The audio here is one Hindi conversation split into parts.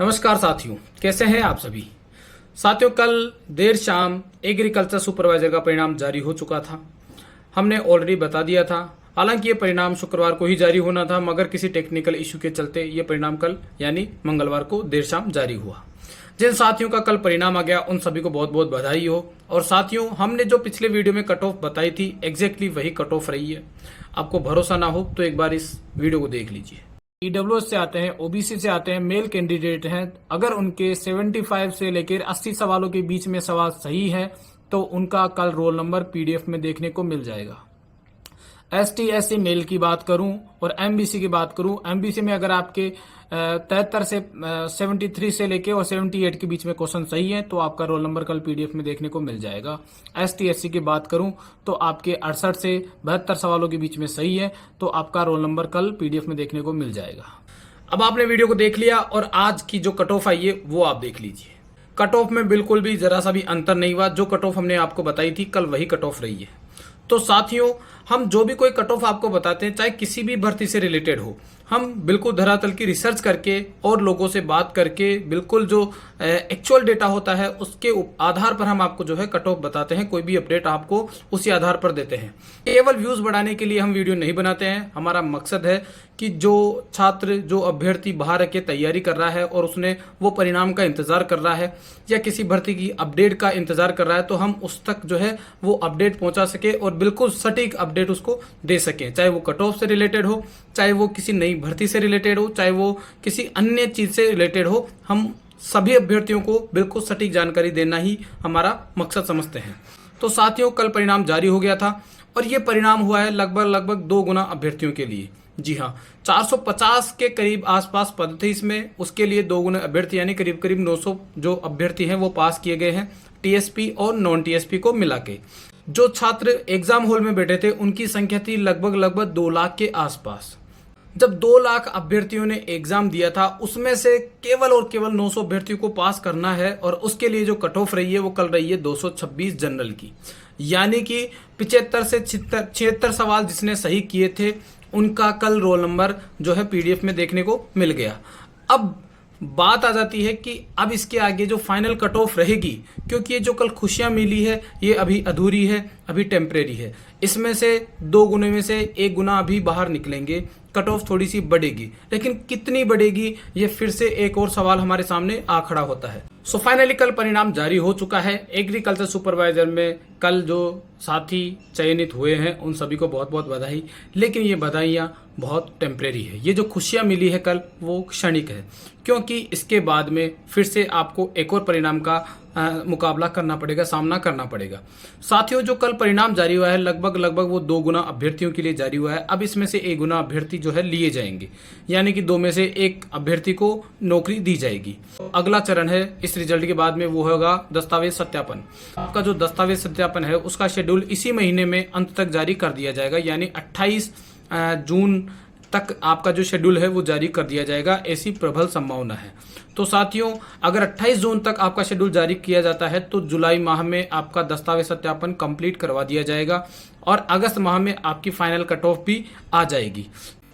नमस्कार साथियों, कैसे हैं आप सभी। साथियों, कल देर शाम एग्रीकल्चर सुपरवाइजर का परिणाम जारी हो चुका था। हमने ऑलरेडी बता दिया था। हालांकि ये परिणाम शुक्रवार को ही जारी होना था, मगर किसी टेक्निकल इश्यू के चलते ये परिणाम कल यानी मंगलवार को देर शाम जारी हुआ। जिन साथियों का कल परिणाम आ गया उन सभी को बहुत बहुत बधाई हो। और साथियों, हमने जो पिछले वीडियो में कट ऑफ बताई थी एग्जैक्टली वही कट ऑफ रही है। आपको भरोसा ना हो तो एक बार इस वीडियो को देख लीजिए। ईडब्ल्यूएस से आते हैं, ओबीसी से आते हैं, मेल कैंडिडेट हैं, अगर उनके 75 से लेकर 80 सवालों के बीच में सवाल सही है तो उनका कल रोल नंबर पीडीएफ में देखने को मिल जाएगा। एसटी एससी मेल की बात करूं और एमबीसी की बात करूं, एमबीसी में अगर आपके 73 से 73 से लेके और 78 के बीच में क्वेश्चन सही है तो आपका रोल नंबर कल पीडीएफ में देखने को मिल जाएगा। एसटी एससी की बात करूं तो आपके 68 से 72 सवालों के बीच में सही है तो आपका रोल नंबर कल पीडीएफ में देखने को मिल जाएगा। अब आपने वीडियो को देख लिया और आज की जो कट ऑफ आई है वो आप देख लीजिए। कट ऑफ में बिल्कुल भी जरा सा भी अंतर नहीं हुआ। जो कट ऑफ हमने आपको बताई थी कल वही कट ऑफ रही है। तो साथियों, हम जो भी कोई कट ऑफ आपको बताते हैं, चाहे किसी भी भर्ती से रिलेटेड हो, हम बिल्कुल धरातल की रिसर्च करके और लोगों से बात करके बिल्कुल जो एक्चुअल डेटा होता है उसके आधार पर हम आपको जो है कट ऑफ बताते हैं। कोई भी अपडेट आपको उसी आधार पर देते हैं। केवल व्यूज बढ़ाने के लिए हम वीडियो नहीं बनाते हैं। हमारा मकसद है कि जो छात्र, जो अभ्यर्थी बाहर रह के तैयारी कर रहा है और उसने वो परिणाम का इंतजार कर रहा है या किसी भर्ती की अपडेट का इंतजार कर रहा है, तो हम उस तक जो है वो अपडेट पहुंचा सके और बिल्कुल सटीक अपडेट उसको दे सकें। चाहे वो कट ऑफ से रिलेटेड हो, चाहे वो किसी नई भर्ती से रिलेटेड हो, चाहे वो किसी अन्य चीज से रिलेटेड हो, हम सभी अभ्यर्थियों को बिल्कुल सटीक जानकारी देना ही हमारा मकसद समझते हैं। तो साथियों, कल परिणाम जारी हो गया था और ये परिणाम हुआ है लगभग 2 गुना अभ्यर्थियों के लिए। जी हाँ, 450 के करीब आसपास पद थे इसमें, उसके लिए 2 गुना अभ्यर्थी यानी करीब 900 जो अभ्यर्थी हैं वो पास किए गए हैं, टीएसपी और नॉन टीएसपी को मिला के। जो छात्र एग्जाम हॉल में बैठे थे उनकी संख्या थी लगभग 2 लाख के आसपास। जब 2 लाख अभ्यर्थियों ने एग्जाम दिया था उसमें से केवल और केवल 900 अभ्यर्थियों को पास करना है और उसके लिए जो कट ऑफ रही है वो कल रही है 226 जनरल की। यानी कि 75 से 76 सवाल जिसने सही किए थे उनका कल रोल नंबर जो है पीडीएफ में देखने को मिल गया। अब बात आ जाती है कि अब इसके आगे जो फाइनल कट ऑफ रहेगी, क्योंकि ये जो कल खुशियां मिली है ये अभी अधूरी है, अभी टेम्परेरी है। इसमें से 2 गुने में से 1 गुना अभी बाहर निकलेंगे, कट ऑफ थोड़ी सी बढ़ेगी, लेकिन कितनी बढ़ेगी ये फिर से एक और सवाल हमारे सामने आ खड़ा होता है। सो फाइनली कल परिणाम जारी हो चुका है। एग्रीकल्चर सुपरवाइजर में कल जो साथी चयनित हुए हैं उन सभी को बहुत बहुत बधाई। लेकिन ये बधाइयां बहुत टेम्परेरी है। ये जो खुशियां मिली है कल वो क्षणिक है, क्योंकि इसके बाद में फिर से आपको एक और परिणाम का मुकाबला करना पड़ेगा, सामना करना पड़ेगा। साथियों, जो कल परिणाम जारी हुआ है लगभग वो 2 गुना अभ्यर्थियों के लिए जारी हुआ है। अब इसमें से 1 गुना अभ्यर्थी जो है लिए जाएंगे, यानी कि 2 में से 1 अभ्यर्थी को नौकरी दी जाएगी। अगला चरण है इस रिजल्ट के बाद में वो होगा दस्तावेज सत्यापन। आपका जो दस्तावेज सत्यापन है उसका शेड्यूल इसी महीने में अंत तक जारी कर दिया जाएगा, यानी 28 जून तक आपका जो शेड्यूल है वो जारी कर दिया जाएगा, ऐसी प्रबल संभावना है। तो साथियों, अगर 28 जून तक आपका शेड्यूल जारी किया जाता है तो जुलाई माह में आपका दस्तावेज सत्यापन कंप्लीट करवा दिया जाएगा और अगस्त माह में आपकी फाइनल कट ऑफ भी आ जाएगी।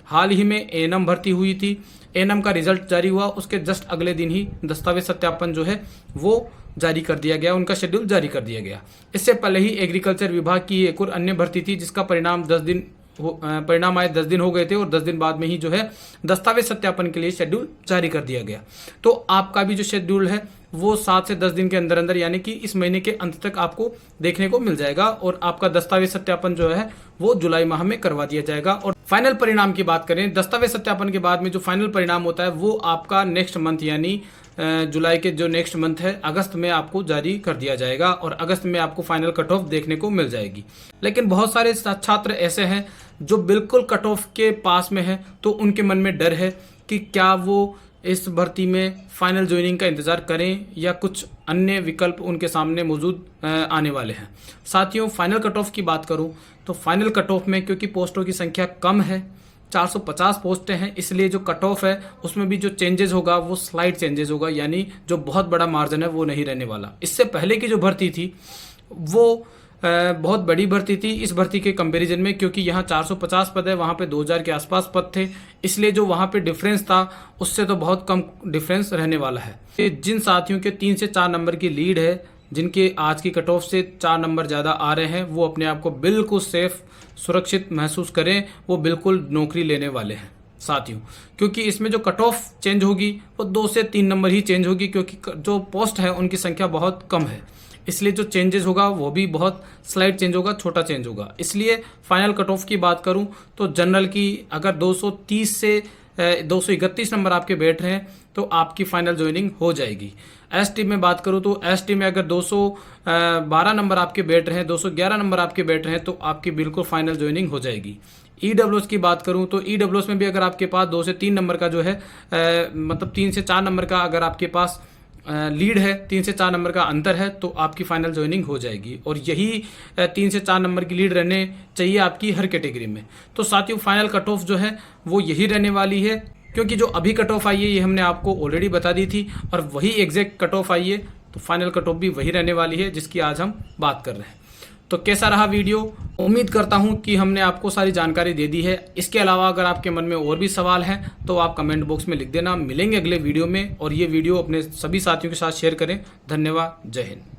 हाल ही में एएनएम भर्ती हुई थी, एएनएम का रिजल्ट जारी हुआ, उसके जस्ट अगले दिन ही दस्तावेज सत्यापन जो है वो जारी कर दिया गया, उनका शेड्यूल जारी कर दिया गया। इससे पहले ही एग्रीकल्चर विभाग की एक और अन्य भर्ती थी जिसका परिणाम आए 10 दिन हो गए थे और 10 दिन बाद में ही जो है दस्तावेज सत्यापन के लिए शेड्यूल जारी कर दिया गया। तो आपका भी जो शेड्यूल है वो 7 से 10 दिन के अंदर अंदर, यानी कि इस महीने के अंत तक आपको देखने को मिल जाएगा और आपका दस्तावेज सत्यापन जो है वो जुलाई माह में करवा दिया जाएगा। और फाइनल परिणाम की बात करें, दस्तावेज सत्यापन के बाद में जो फाइनल परिणाम होता है वो आपका नेक्स्ट मंथ यानी जुलाई के जो नेक्स्ट मंथ है अगस्त में आपको जारी कर दिया जाएगा और अगस्त में आपको फाइनल कट ऑफ देखने को मिल जाएगी। लेकिन बहुत सारे छात्र ऐसे हैं जो बिल्कुल कट ऑफ के पास में है, तो उनके मन में डर है कि क्या वो इस भर्ती में फाइनल ज्वाइनिंग का इंतजार करें या कुछ अन्य विकल्प उनके सामने मौजूद आने वाले हैं। साथियों, फाइनल कट ऑफ की बात करूं तो फाइनल कट ऑफ में क्योंकि पोस्टों की संख्या कम है, 450 पोस्टें हैं, इसलिए जो कट ऑफ है उसमें भी जो चेंजेस होगा वो स्लाइड चेंजेस होगा, यानी जो बहुत बड़ा मार्जिन है वो नहीं रहने वाला। इससे पहले की जो भर्ती थी वो बहुत बड़ी भर्ती थी इस भर्ती के कंपैरिजन में, क्योंकि यहाँ 450 पद है, वहाँ पे 2000 के आसपास पद थे, इसलिए जो वहाँ पे डिफरेंस था उससे तो बहुत कम डिफरेंस रहने वाला है। जिन साथियों के 3 से 4 नंबर की लीड है, जिनके आज की कट ऑफ से 4 नंबर ज़्यादा आ रहे हैं, वो अपने आप को बिल्कुल सेफ सुरक्षित महसूस करें, वो बिल्कुल नौकरी लेने वाले हैं साथियों। क्योंकि इसमें जो कट ऑफ चेंज होगी वो 2 से 3 नंबर ही चेंज होगी, क्योंकि जो पोस्ट है उनकी संख्या बहुत कम है, इसलिए जो चेंजेस होगा वो भी बहुत स्लाइड चेंज होगा, छोटा चेंज होगा। इसलिए फाइनल कट ऑफ की बात करूं तो जनरल की अगर 230 से 231 नंबर आपके बैठ रहे हैं तो आपकी फाइनल ज्वाइनिंग हो जाएगी। एसटी में बात करूं तो एसटी में अगर 212 नंबर आपके बैठ रहे हैं, 211 नंबर आपके बैठ रहे हैं तो आपकी बिल्कुल फाइनल ज्वाइनिंग हो जाएगी। ईडब्ल्यूएस की बात करूं तो ईडब्ल्यूएस में भी अगर आपके पास 2 से 3 नंबर का जो है मतलब 3 से 4 नंबर का अगर आपके पास लीड है, 3 से 4 नंबर का अंतर है, तो आपकी फाइनल ज्वाइनिंग हो जाएगी। और यही 3 से 4 नंबर की लीड रहने चाहिए आपकी हर कैटेगरी में। तो साथियों फाइनल कट ऑफ जो है वो यही रहने वाली है, क्योंकि जो अभी कट ऑफ आई है ये हमने आपको ऑलरेडी बता दी थी और वही एग्जैक्ट कट ऑफ आई है, तो फाइनल कट ऑफ भी वही रहने वाली है जिसकी आज हम बात कर रहे हैं। तो कैसा रहा वीडियो? उम्मीद करता हूं कि हमने आपको सारी जानकारी दे दी है। इसके अलावा अगर आपके मन में और भी सवाल हैं तो आप कमेंट बॉक्स में लिख देना। मिलेंगे अगले वीडियो में, और ये वीडियो अपने सभी साथियों के साथ शेयर करें। धन्यवाद। जय हिंद।